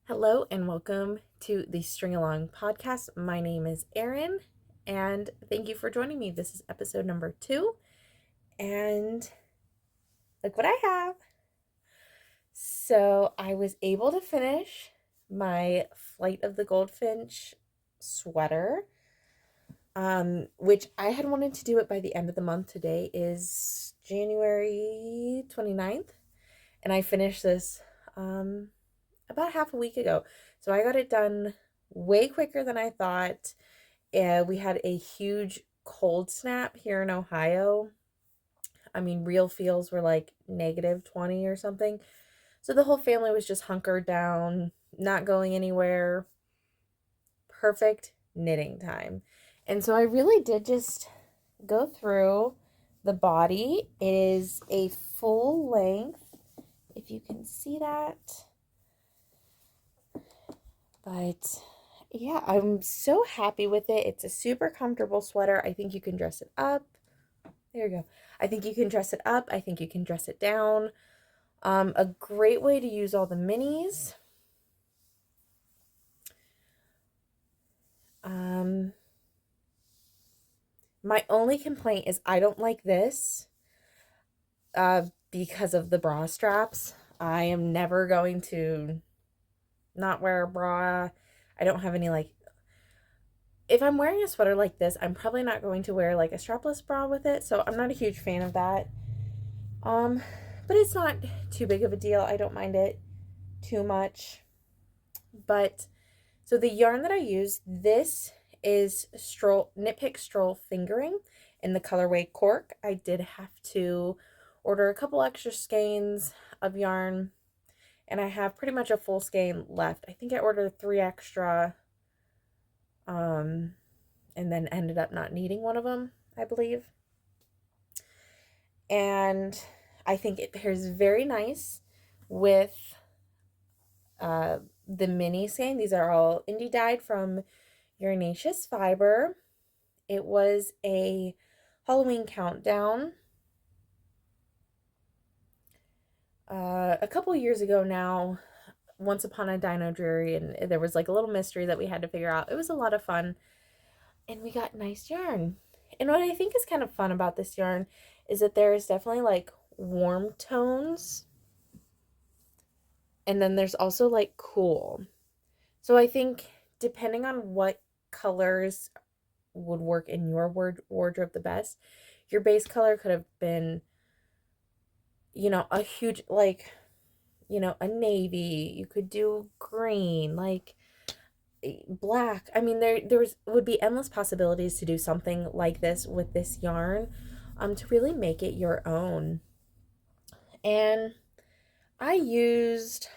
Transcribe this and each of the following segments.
Hello and welcome to the String Along podcast. My name is Erin and thank you for joining me. This is episode number 2 and look what I have. So I was able to finish my Flight of the Goldfinch sweater, which I had wanted to do it by the end of the month. Today is January 29th and I finished this about half a week ago. So I got it done way quicker than I thought. We had a huge cold snap here in Ohio. I mean, real feels were like -20 or something. So the whole family was just hunkered down, not going anywhere. Perfect knitting time. And so I really did just go through the body. It is a full length, if you can see that. But yeah, I'm so happy with it. It's a super comfortable sweater. I think you can dress it up. There you go. I think you can dress it up. I think you can dress it down. A great way to use all the minis. My only complaint is I don't like this because of the bra straps. I am never going to not wear a bra. I don't have any like if I'm wearing a sweater like this, I'm probably not going to wear like a strapless bra with it, so I'm not a huge fan of that. Um, but it's not too big of a deal. I don't mind it too much. But so the yarn that I use, this is Knit Pick Stroll Fingering in the colorway Cork. I did have to order a couple extra skeins of yarn, and I have pretty much a full skein left. I think I ordered 3 extra, and then ended up not needing one of them, I believe. And I think it pairs very nice with the mini skein. These are all indie dyed from Uranaceous Fiber. It was a Halloween countdown a couple years ago now, once upon a Dino Dreary, and there was like a little mystery that we had to figure out. It was a lot of fun, and we got nice yarn. And what I think is kind of fun about this yarn is that there is definitely like warm tones, and then there's also like cool. So I think depending on what colors would work in your wardrobe the best, your base color could have been, a huge, like, a navy. You could do green, like black. I mean, would be endless possibilities to do something like this with this yarn, to really make it your own. And I used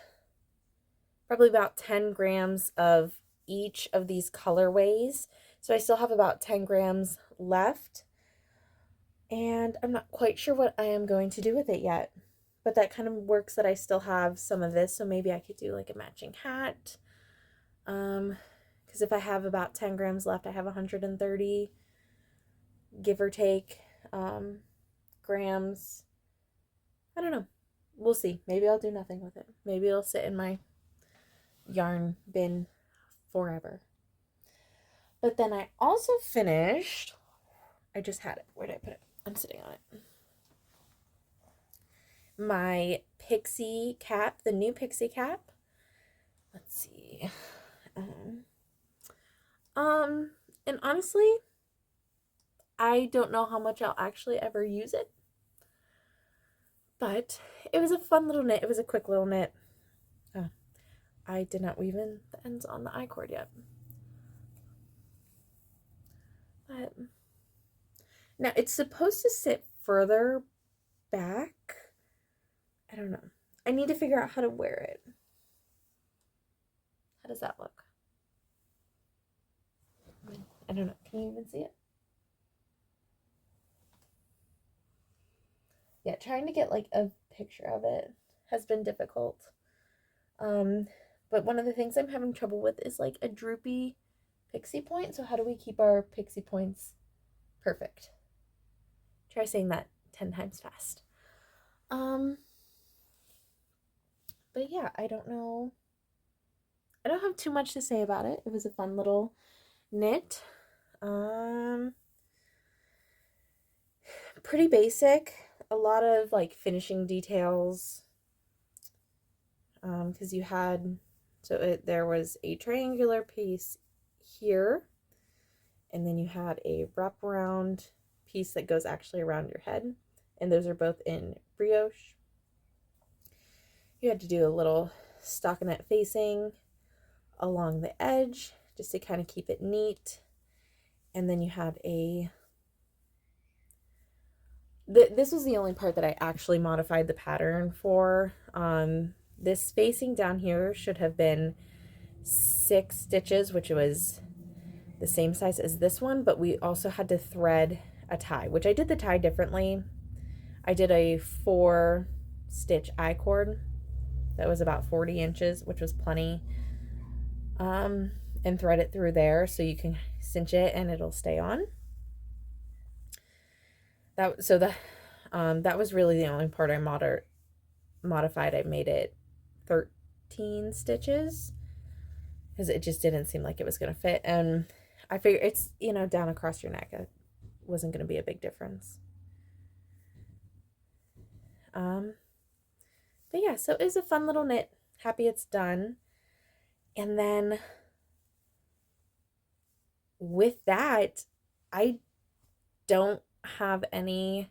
probably about 10 grams of each of these colorways. So I still have about 10 grams left. And I'm not quite sure what I am going to do with it yet. But that kind of works that I still have some of this. So maybe I could do like a matching hat. Because if I have about 10 grams left, I have 130, give or take, grams. I don't know. We'll see. Maybe I'll do nothing with it. Maybe it'll sit in my yarn bin forever. But then I also finished, I just had it. Where did I put it? I'm sitting on it. My pixie cap, the new pixie cap. Let's see. And honestly, I don't know how much I'll actually ever use it. But it was a fun little knit. It was a quick little knit. I did not weave in the ends on the I-cord yet. But now it's supposed to sit further back. I don't know. I need to figure out how to wear it. How does that look? I don't know. Can you even see it? Yeah, trying to get like a picture of it has been difficult. But one of the things I'm having trouble with is like a droopy pixie point. So how do we keep our pixie points perfect? Try saying that 10 times fast. But yeah, I don't know don't have too much to say about it. It was a fun little knit. Pretty basic. A lot of like finishing details. Because you had, there was a triangular piece here, and then you had a wraparound piece that goes actually around your head, and those are both in brioche. You had to do a little stockinette facing along the edge just to kind of keep it neat, and then you had this was the only part that I actually modified the pattern for. This spacing down here should have been 6 stitches, which was the same size as this one, but we also had to thread a tie, which I did the tie differently. I did a 4-stitch I-cord that was about 40 inches, which was plenty, and thread it through there so you can cinch it and it'll stay on. That was really the only part I modified. I made it 13 stitches because it just didn't seem like it was going to fit, and I figured it's, down across your neck, it wasn't going to be a big difference. But yeah, so it was a fun little knit. Happy it's done. And then with that, I don't have any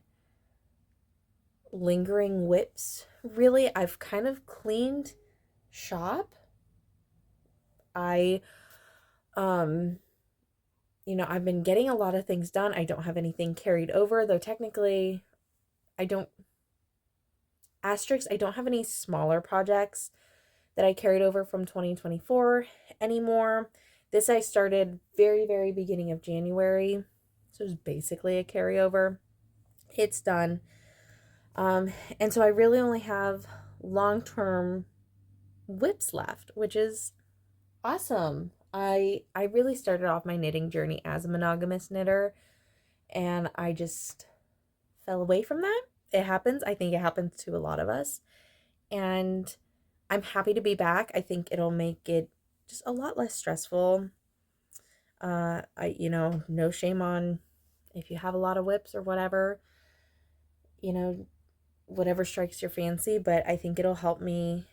lingering whips. Really, I've kind of cleaned shop. I've been getting a lot of things done. I don't have anything carried over, though technically I don't have any smaller projects that I carried over from 2024 anymore. This I started very, very beginning of January, so it's basically a carryover. It's done. And so I really only have long-term whips left, which is awesome. I really started off my knitting journey as a monogamous knitter, and I just fell away from that. It happens. I think it happens to a lot of us. And I'm happy to be back. I think it'll make it just a lot less stressful. No shame on if you have a lot of whips or whatever, whatever strikes your fancy, but I think it'll help me,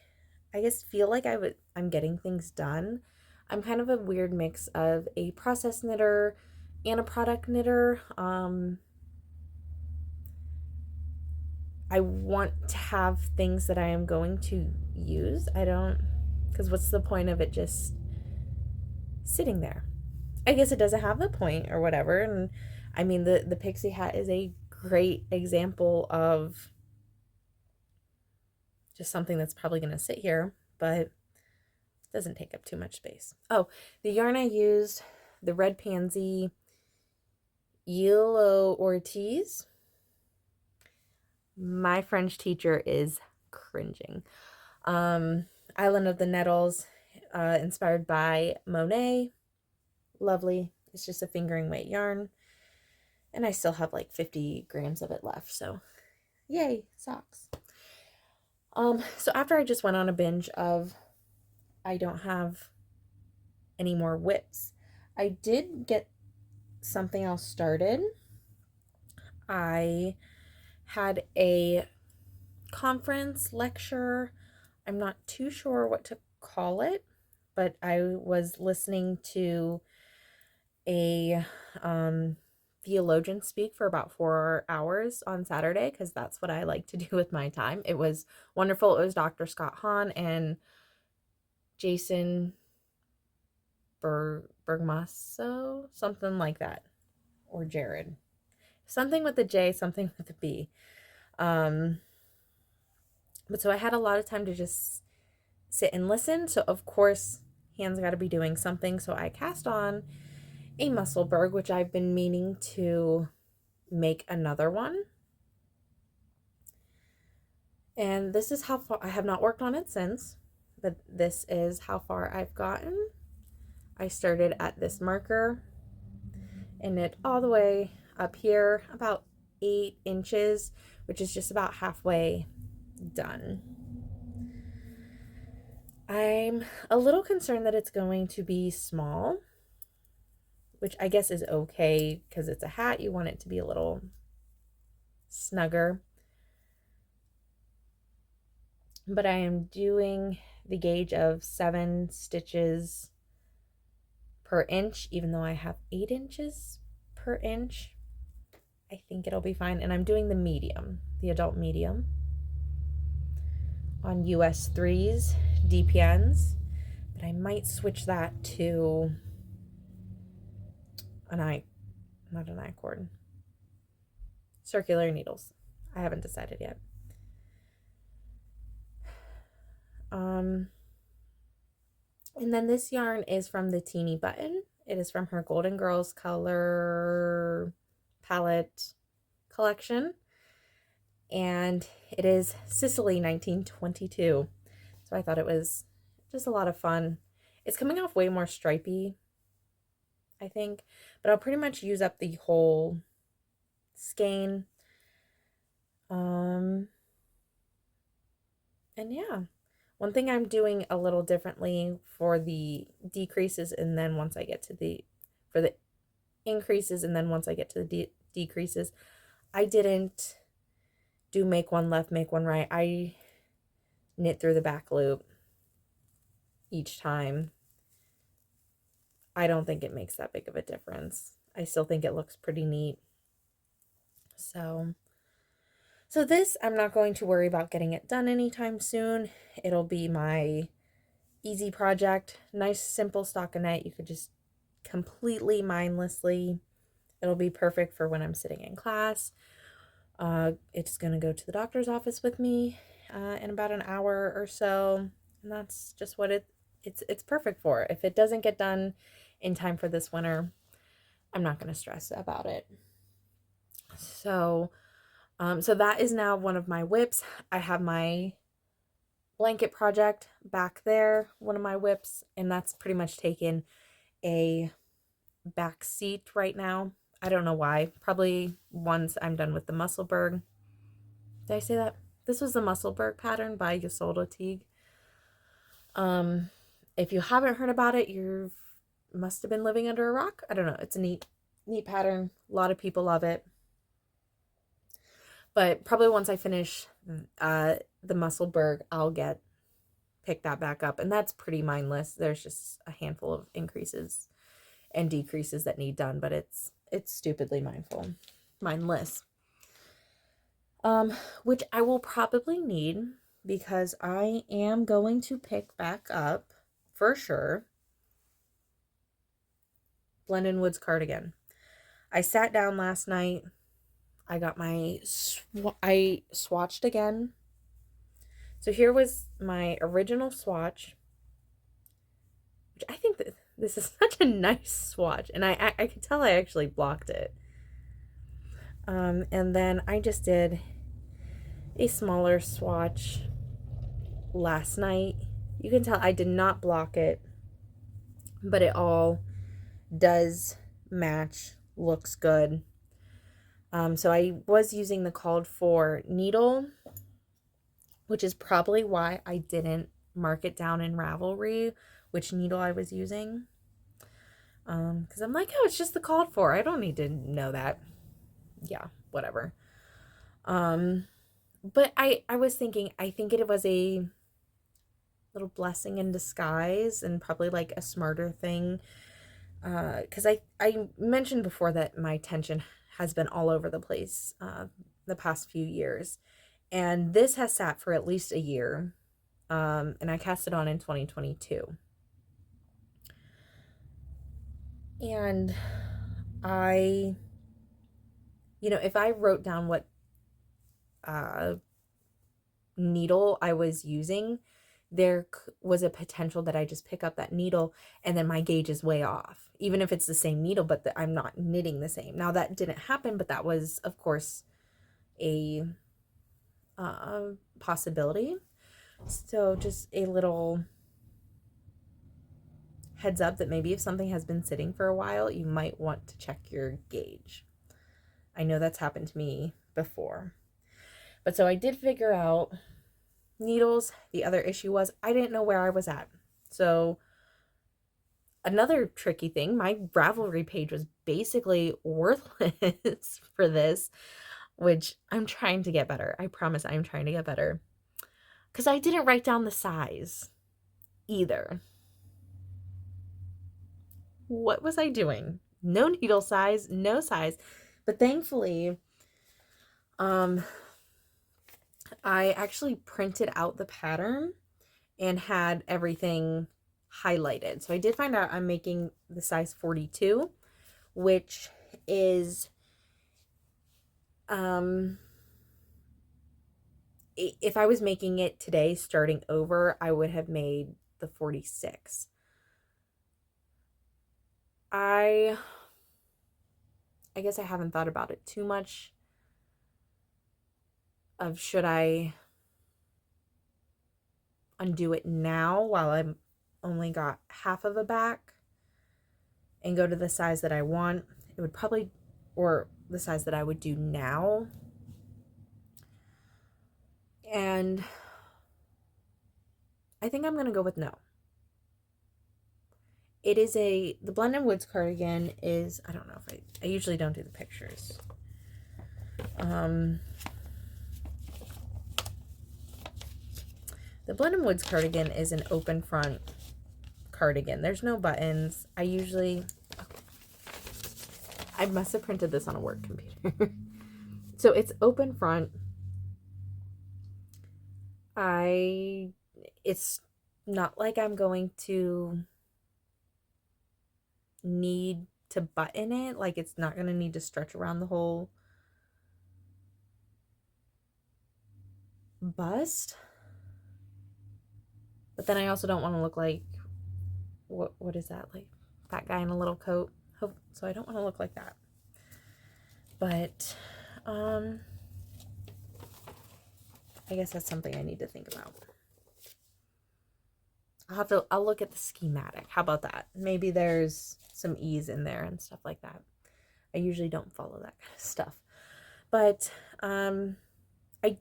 I guess, feel like I'm getting things done. I'm kind of a weird mix of a process knitter and a product knitter. I want to have things that I am going to use. Because what's the point of it just sitting there? I guess it doesn't have the point or whatever. And I mean, the pixie hat is a great example of just something that's probably going to sit here, but doesn't take up too much space. Oh, the yarn I used, the Red Pansy Yellow Ortiz. My French teacher is cringing. Island of the Nettles, inspired by Monet. Lovely. It's just a fingering weight yarn. And I still have like 50 grams of it left, so yay, socks. So after I just went on a binge of I don't have any more whips, I did get something else started. I had a conference lecture. I'm not too sure what to call it, but I was listening to a theologian speak for about 4 hours on Saturday, because that's what I like to do with my time. It was wonderful. It was Dr. Scott Hahn and Jason Bergmasso, something like that, or Jared. Something with a J, something with a B. But so I had a lot of time to just sit and listen. So of course, hands got to be doing something. So I cast on a Musselburgh, which I've been meaning to make another one. And this is how far, I have not worked on it since, but this is how far I've gotten. I started at this marker and knit all the way up here, about 8 inches, which is just about halfway done. I'm a little concerned that it's going to be small, which I guess is okay because it's a hat. You want it to be a little snugger. But I am doing the gauge of 7 stitches per inch, even though I have 8 inches per inch. I think it'll be fine. And I'm doing the medium, the adult medium, on US 3s, DPNs. But I might switch that to not an I-cord, circular needles. I haven't decided yet. And then this yarn is from the Teeny Button. It is from her Golden Girls color palette collection. And it is Sicily 1922. So I thought it was just a lot of fun. It's coming off way more stripy, I think. But I'll pretty much use up the whole skein. And yeah. One thing I'm doing a little differently for the decreases, and then once I get to for the increases, and then once I get to the decreases, I didn't do make one left, make one right. I knit through the back loop each time. I don't think it makes that big of a difference. I still think it looks pretty neat. So this, I'm not going to worry about getting it done anytime soon. It'll be my easy project. Nice, simple stockinette. You could just completely mindlessly. It'll be perfect for when I'm sitting in class. It's going to go to the doctor's office with me in about an hour or so. And that's just what it's perfect for. If it doesn't get done in time for this winter, I'm not going to stress about it. So that is now one of my whips. I have my blanket project back there, one of my whips, and that's pretty much taken a back seat right now. I don't know why. Probably once I'm done with the Musselburgh. Did I say that? This was the Musselburgh pattern by Ysolda Teague. If you haven't heard about it, you must have been living under a rock. I don't know. It's a neat pattern. A lot of people love it. But probably once I finish the Musselburgh, I'll pick that back up. And that's pretty mindless. There's just a handful of increases and decreases that need done, but it's stupidly mindless. Which I will probably need because I am going to pick back up, for sure, Blendon Woods cardigan. I sat down last night. I got I swatched again. So here was my original swatch, which I think that this is such a nice swatch, and I could tell I actually blocked it. And then I just did a smaller swatch last night. You can tell I did not block it, but it all does match, looks good. So I was using the called for needle, which is probably why I didn't mark it down in Ravelry, which needle I was using. Because I'm like, oh, it's just the called for. I don't need to know that. Yeah, whatever. But I was thinking, I think it was a little blessing in disguise and probably like a smarter thing. Because I mentioned before that my tension has been all over the place the past few years. And this has sat for at least a year. And I cast it on in 2022. And if I wrote down what needle I was using, there was a potential that I just pick up that needle and then my gauge is way off, even if it's the same needle, but I'm not knitting the same. Now that didn't happen, but that was, of course, a possibility. So just a little heads up that maybe if something has been sitting for a while, you might want to check your gauge. I know that's happened to me before. But so I did figure out needles. The other issue was I didn't know where I was at. So another tricky thing, my Ravelry page was basically worthless for this, which I'm trying to get better. I promise I'm trying to get better. Because I didn't write down the size either. What was I doing? No needle size, no size. But thankfully, I actually printed out the pattern and had everything highlighted. So I did find out I'm making the size 42, which is if I was making it today starting over, I would have made the 46. I guess I haven't thought about it too much of should I undo it now while I'm only got half of a back and go to the size that I want. It would probably, or the size that I would do now. And I think I'm going to go with no. It is the Blended Woods cardigan is, I don't know if I usually don't do the pictures. The Blended Woods cardigan is an open front cardigan. There's no buttons. I must have printed this on a work computer. So it's open front. It's not like I'm going to need to button it. Like it's not going to need to stretch around the whole bust. But then I also don't want to look like, what is that? Like fat guy in a little coat. So I don't want to look like that. But, I guess that's something I need to think about. I'll look at the schematic. How about that? Maybe there's some ease in there and stuff like that. I usually don't follow that kind of stuff. But, I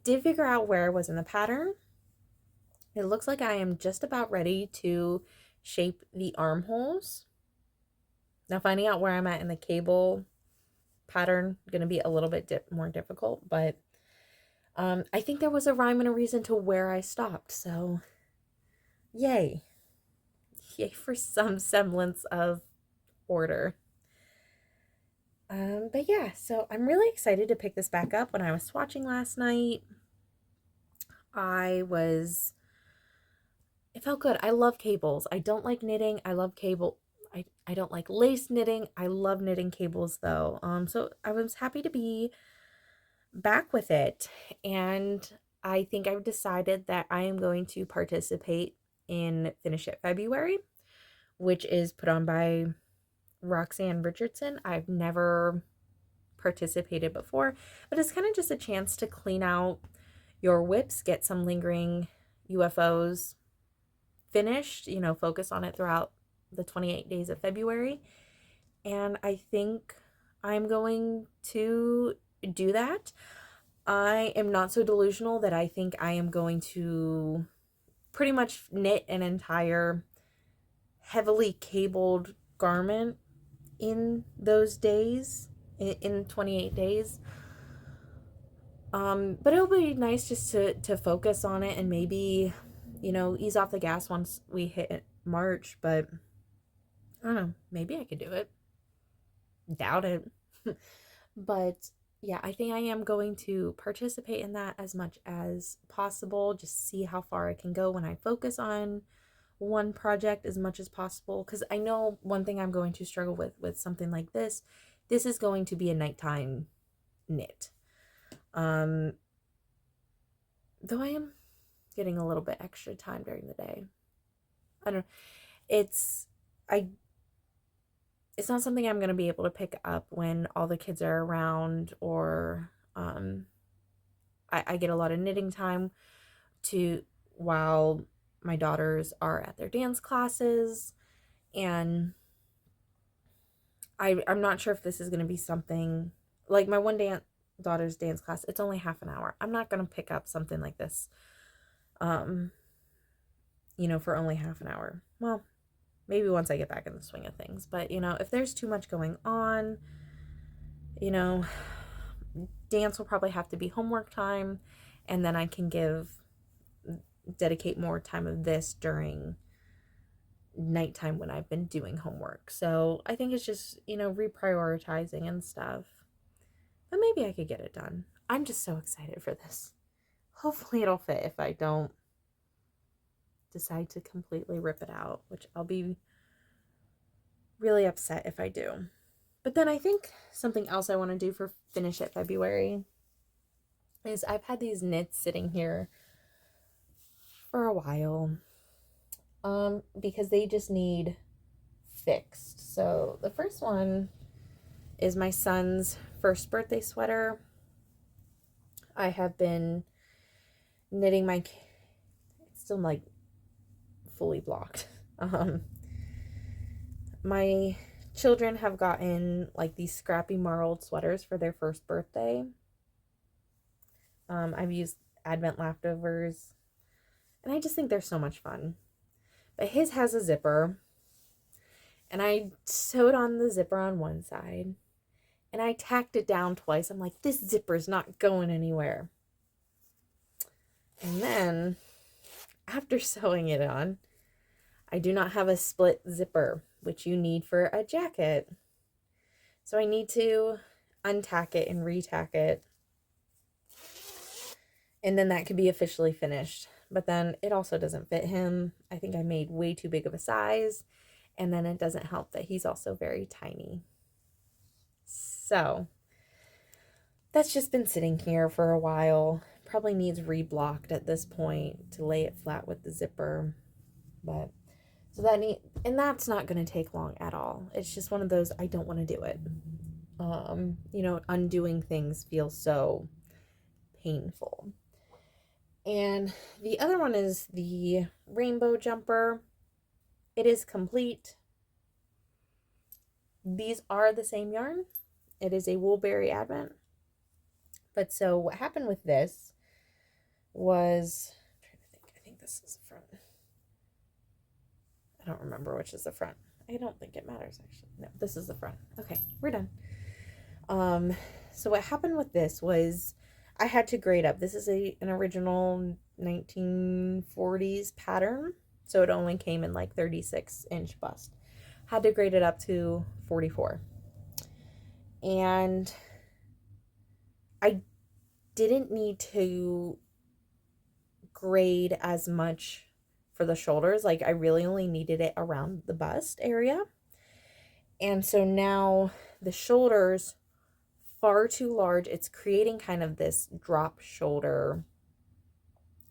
did figure out where I was in the pattern. It looks like I am just about ready to shape the armholes. Now finding out where I'm at in the cable pattern going to be a little bit more difficult, but I think there was a rhyme and a reason to where I stopped. So yay for some semblance of order. But yeah, so I'm really excited to pick this back up. When I was swatching last night, it felt good. I love cables. I don't like knitting. I love cable. I don't like lace knitting. I love knitting cables though. So I was happy to be back with it. And I think I've decided that I am going to participate in Finish It February, which is put on by Roxanne Richardson. I've never participated before, but it's kind of just a chance to clean out your WIPs, get some lingering UFOs finished, focus on it throughout the 28 days of February. And I think I'm going to do that. I am not so delusional that I think I am going to pretty much knit an entire heavily cabled garment in those days, in 28 days. But it'll be nice just to focus on it and maybe, ease off the gas once we hit March. But I don't know, maybe I could do it. Doubt it. But yeah, I think I am going to participate in that as much as possible. Just see how far I can go when I focus on one project as much as possible. Because I know one thing I'm going to struggle with something like this is going to be a nighttime knit. Though I am getting a little bit extra time during the day. I don't know. It's not something I'm going to be able to pick up when all the kids are around, or I get a lot of knitting time while my daughters are at their dance classes, and I'm not sure if this is going to be something like my daughter's dance class. It's only half an hour. I'm not going to pick up something like this For only half an hour. Well, maybe once I get back in the swing of things. But, if there's too much going on, you know, dance will probably have to be homework time, and then I can dedicate more time of this during nighttime when I've been doing homework. So I think it's just, reprioritizing and stuff. But maybe I could get it done. I'm just so excited for this. Hopefully it'll fit if I don't decide to completely rip it out, which I'll be really upset if I do. But then I think something else I want to do for Finish It February is I've had these knits sitting here for a while because they just need fixed. So the first one is my son's first birthday sweater. I have been knitting it's still like fully blocked. My children have gotten like these scrappy marled sweaters for their first birthday. I've used Advent leftovers, and I just think they're so much fun. But his has a zipper, and I sewed on the zipper on one side, and I tacked it down twice. I'm like, this zipper's not going anywhere. And then, after sewing it on, I do not have a split zipper, which you need for a jacket. So I need to untack it and retack it. And then that could be officially finished. But then it also doesn't fit him. I think I made way too big of a size. And then it doesn't help that he's also very tiny. So that's just been sitting here for a while. Probably needs reblocked at this point to lay it flat with the zipper. But and that's not going to take long at all. It's just one of those, I don't want to do it. Undoing things feels so painful. And the other one is the rainbow jumper. It is complete. These are the same yarn. It is a Woolberry Advent. But so what happened with this was, I'm trying to think, I think this is the front. I don't remember which is the front. I don't think it matters, actually. No, this is the front. Okay, we're done. So what happened with this was I had to grade up. This is an original 1940s pattern, so it only came in like 36-inch bust. Had to grade it up to 44. And I didn't need to grade as much for the shoulders. Like I really only needed it around the bust area. And so now the shoulders far too large. It's creating kind of this drop shoulder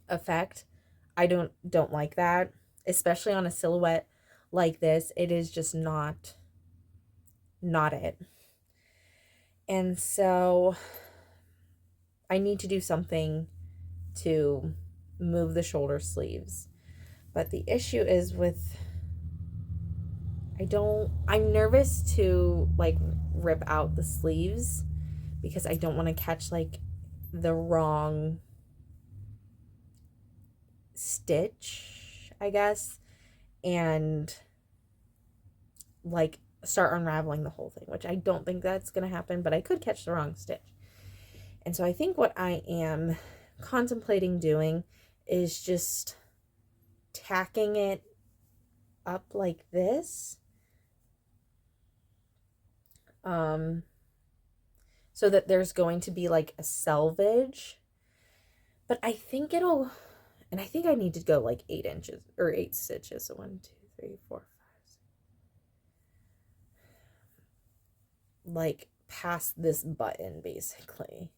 effect. I don't like that, especially on a silhouette like this. It is just not it. And so I need to do something to move the shoulder sleeves. But the issue is I'm nervous to like rip out the sleeves because I don't want to catch like the wrong stitch, I guess, and like start unraveling the whole thing, which I don't think that's going to happen, but I could catch the wrong stitch. And so I think what I am contemplating doing is just tacking it up like this, so that there's going to be like a selvage. But I think I think I need to go like 8 inches or 8 stitches. So 1, 2, 3, 4, 5, 6. Like past this button, basically.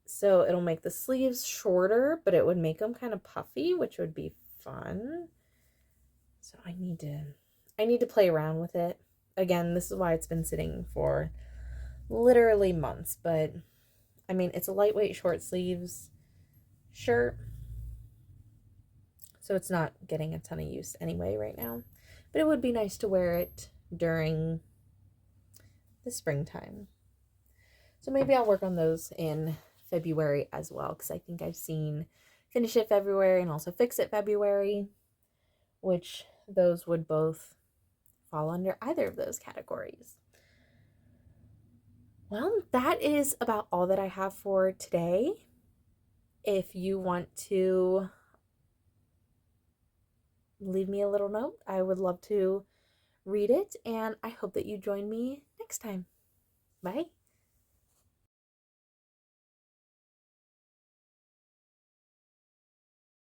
So it'll make the sleeves shorter, but it would make them kind of puffy, which would be fun. So I need to play around with it. Again, this is why it's been sitting for literally months, but I mean, it's a lightweight short sleeves shirt, so it's not getting a ton of use anyway right now, but it would be nice to wear it during the springtime. So maybe I'll work on those in February as well, because I think I've seen Finish It February and also Fix It February, which those would both fall under either of those categories. Well, that is about all that I have for today. If you want to leave me a little note, I would love to read it, and I hope that you join me next time. Bye.